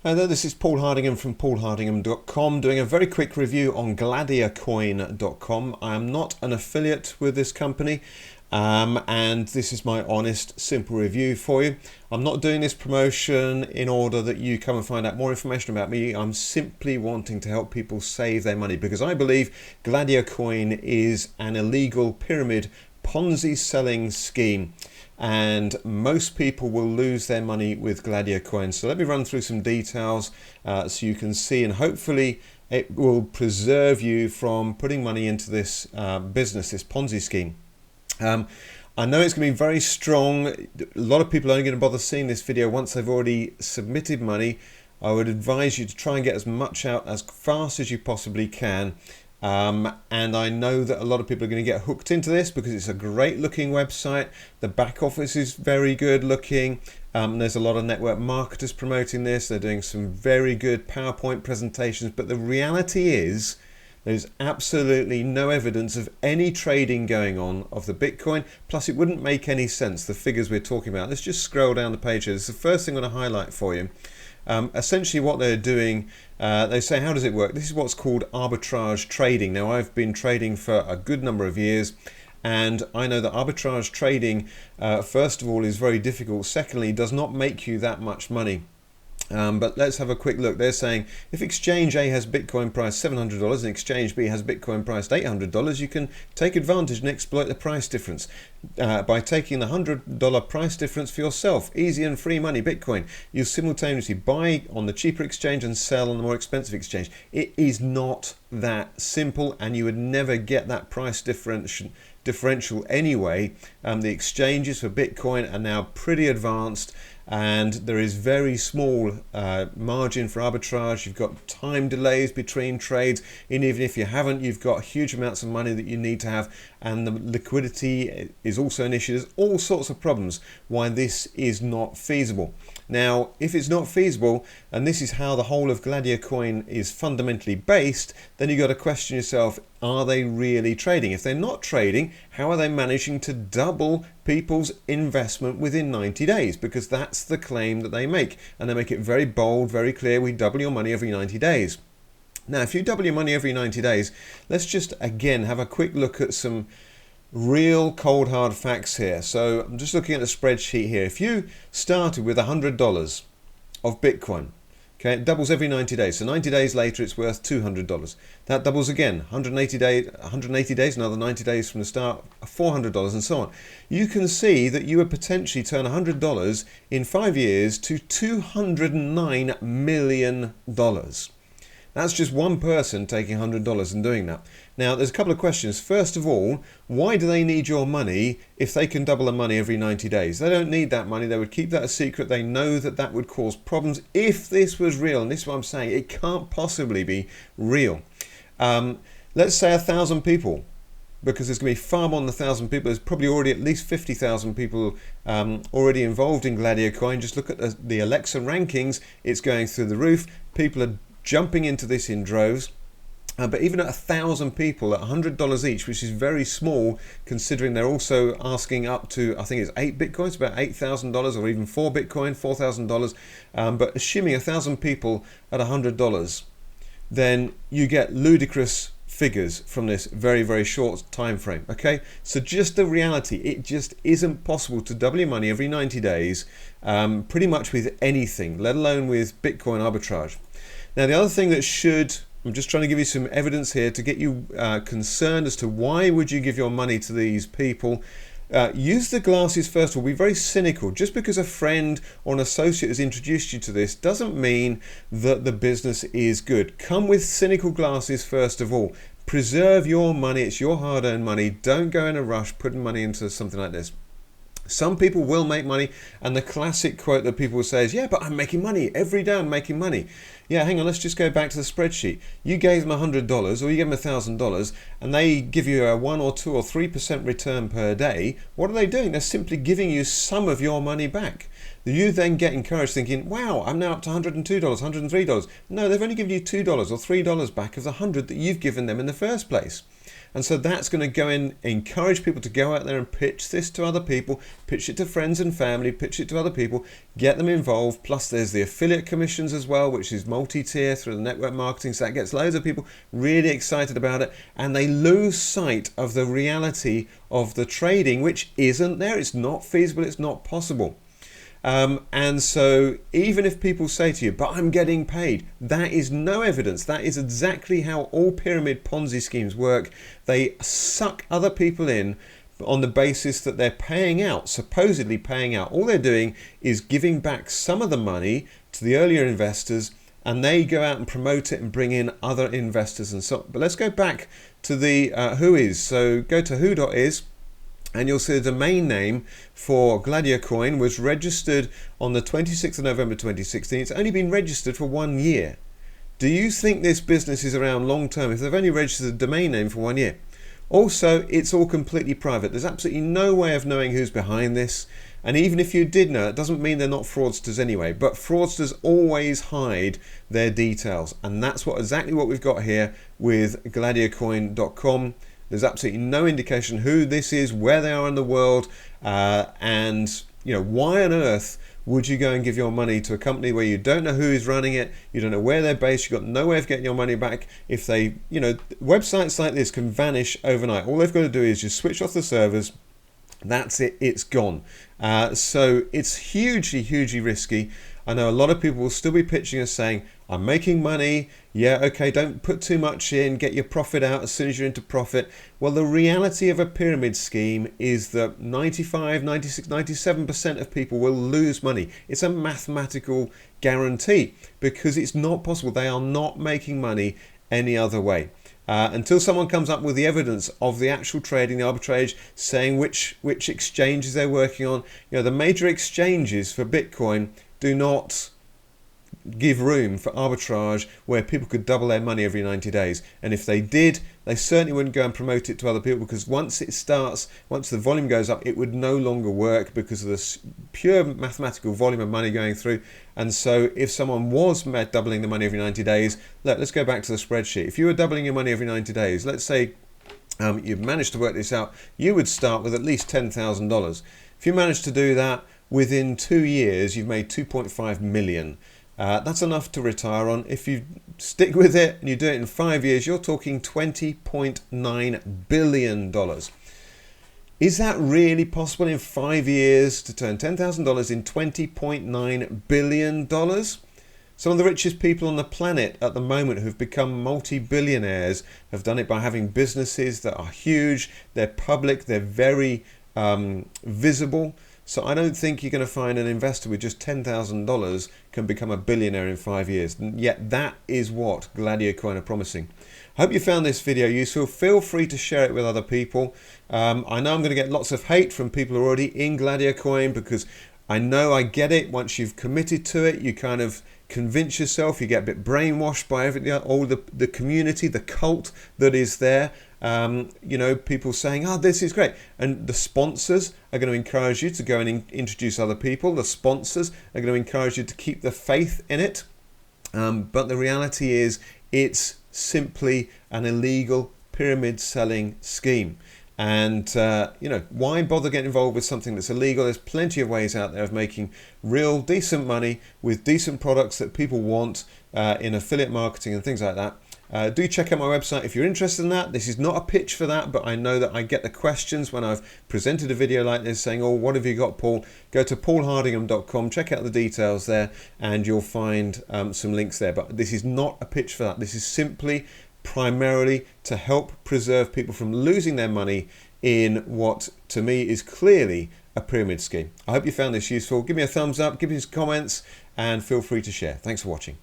Hello, this is Paul Hardingham from paulhardingham.com doing a very quick review on gladiacoin.com. I am not an affiliate with this company and this is my honest, simple review for you. I'm not doing this promotion in order that you come and find out more information about me. I'm simply wanting to help people save their money because I believe Gladiacoin is an illegal pyramid Ponzi selling scheme, and most people will lose their money with Gladiacoin. So let me run through some details so you can see, and hopefully it will preserve you from putting money into this business, this Ponzi scheme. I know it's going to be very strong. A lot of people are only going to bother seeing this video once they've already submitted money. I would advise you to try and get as much out as fast as you possibly can. And I know that a lot of people are going to get hooked into this because it's a great looking website. The back office is very good looking. There's a lot of network marketers promoting this. They're doing some very good PowerPoint presentations, but the reality is there's absolutely no evidence of any trading going on of the Bitcoin. Plus it wouldn't make any sense, the figures we're talking about. Let's just scroll down the page here. This is the first thing I'm going to highlight for you. Essentially what they're doing, they say, how does it work? This is what's called arbitrage trading. Now, I've been trading for a good number of years, and I know that arbitrage trading, first of all, is very difficult. Secondly, does not make you that much money. But let's have a quick look. They're saying if exchange A has Bitcoin priced $700 and exchange B has Bitcoin priced $800, you can take advantage and exploit the price difference by taking the $100 price difference for yourself. Easy and free money Bitcoin. You simultaneously buy on the cheaper exchange and sell on the more expensive exchange. It is not that simple, and you would never get that price differential anyway. The exchanges for Bitcoin are now pretty advanced, and there is very small margin for arbitrage. You've got time delays between trades, and even if you haven't, you've got huge amounts of money that you need to have, and the liquidity is also an issue. There's all sorts of problems why this is not feasible. Now, if it's not feasible, and this is how the whole of Gladiacoin is fundamentally based, then you've got to question yourself, are they really trading? If they're not trading, how are they managing to double people's investment within 90 days? Because that's the claim that they make. And they make it very bold, very clear. We double your money every 90 days. Now, if you double your money every 90 days, let's just again have a quick look at some real cold hard facts here. So I'm just looking at the spreadsheet here. If you started with $100 of Bitcoin, okay, it doubles every 90 days. So 90 days later, it's worth $200. That doubles again, 180 days, another 90 days from the start, $400, and so on. You can see that you would potentially turn $100 in 5 years to $209 million. That's just one person taking $100 and doing that. Now, there's a couple of questions. First of all, why do they need your money if they can double the money every 90 days? They don't need that money. They would keep that a secret. They know that that would cause problems if this was real. And this is what I'm saying. It can't possibly be real. Let's say 1,000 people, because there's going to be far more than 1,000 people. There's probably already at least 50,000 people already involved in Gladiacoin. Just look at the Alexa rankings. It's going through the roof. People are jumping into this in droves. But even at 1,000 people at $100 each, which is very small, considering they're also asking up to, I think it's 8 Bitcoins, about $8,000, or even 4 Bitcoin, $4,000. But assuming 1,000 people at $100, then you get ludicrous figures from this very, very short time frame. Okay, so just the reality, it just isn't possible to double your money every 90 days, pretty much with anything, let alone with Bitcoin arbitrage. Now, the other thing that I'm just trying to give you some evidence here to get you concerned as to why would you give your money to these people. Use the glasses first of all. Be very cynical. Just because a friend or an associate has introduced you to this doesn't mean that the business is good. Come with cynical glasses first of all. Preserve your money. It's your hard-earned money. Don't go in a rush putting money into something like this. Some people will make money, and the classic quote that people will say is, yeah, but I'm making money. Every day I'm making money. Yeah, hang on, let's just go back to the spreadsheet. You gave them $100 or you gave them $1,000 and they give you a 1 or 2 or 3% return per day. What are they doing? They're simply giving you some of your money back. You then get encouraged thinking, wow, I'm now up to $102, $103. No, they've only given you $2 or $3 back of the 100 that you've given them in the first place. And so that's going to go in, encourage people to go out there and pitch this to other people, pitch it to friends and family, pitch it to other people, get them involved. Plus there's the affiliate commissions as well, which is multi-tier through the network marketing. So that gets loads of people really excited about it, and they lose sight of the reality of the trading, which isn't there. It's not feasible. It's not possible. And so even if people say to you, but I'm getting paid, that is no evidence. That is exactly how all pyramid Ponzi schemes work. They suck other people in on the basis that they're paying out, supposedly paying out. All they're doing is giving back some of the money to the earlier investors, and they go out and promote it and bring in other investors and so on. But let's go back to the whois. So go to who.is. and you'll see the domain name for Gladiator Coin was registered on the 26th of November 2016. It's only been registered for 1 year. Do you think this business is around long term if they've only registered a domain name for 1 year? Also, it's all completely private. There's absolutely no way of knowing who's behind this. And even if you did know, it doesn't mean they're not fraudsters anyway. But fraudsters always hide their details. And that's exactly what we've got here with gladiatorcoin.com. There's absolutely no indication who this is, where they are in the world, and why on earth would you go and give your money to a company where you don't know who is running it, you don't know where they're based, you've got no way of getting your money back. If they, websites like this can vanish overnight. All they've got to do is just switch off the servers. That's it, it's gone. So it's hugely, hugely risky. I know a lot of people will still be pitching us saying, I'm making money. Yeah, okay, don't put too much in, get your profit out as soon as you're into profit. Well, the reality of a pyramid scheme is that 95, 96, 97% of people will lose money. It's a mathematical guarantee because it's not possible. They are not making money any other way. Until someone comes up with the evidence of the actual trading, the arbitrage, saying which exchanges they're working on. The major exchanges for Bitcoin do not give room for arbitrage where people could double their money every 90 days. And if they did, they certainly wouldn't go and promote it to other people, because once the volume goes up, it would no longer work because of the pure mathematical volume of money going through. And so if someone was doubling the money every 90 days, let's go back to the spreadsheet. If you were doubling your money every 90 days, let's say you've managed to work this out, you would start with at least $10,000. If you managed to do that, within 2 years, you've made 2.5 million. That's enough to retire on. If you stick with it and you do it in 5 years, you're talking $20.9 billion. Is that really possible in 5 years to turn $10,000 in $20.9 billion? Some of the richest people on the planet at the moment who've become multi-billionaires have done it by having businesses that are huge, they're public, they're very visible. So I don't think you're going to find an investor with just $10,000 can become a billionaire in 5 years. And yet that is what Gladiator Coin are promising. I hope you found this video useful. Feel free to share it with other people. I know I'm going to get lots of hate from people who are already in Gladiator Coin, because I know, I get it. Once you've committed to it, you kind of convince yourself, you get a bit brainwashed by everything, all the community, the cult that is there. People saying, oh, this is great. And the sponsors are going to encourage you to go and introduce other people. The sponsors are going to encourage you to keep the faith in it. But the reality is it's simply an illegal pyramid selling scheme. And, why bother getting involved with something that's illegal? There's plenty of ways out there of making real decent money with decent products that people want in affiliate marketing and things like that. Do check out my website if you're interested in that. This is not a pitch for that, but I know that I get the questions when I've presented a video like this saying, oh, what have you got, Paul? Go to paulhardingham.com, check out the details there, and you'll find some links there. But this is not a pitch for that. This is simply primarily to help preserve people from losing their money in what to me is clearly a pyramid scheme. I hope you found this useful. Give me a thumbs up, give me some comments, and feel free to share. Thanks for watching.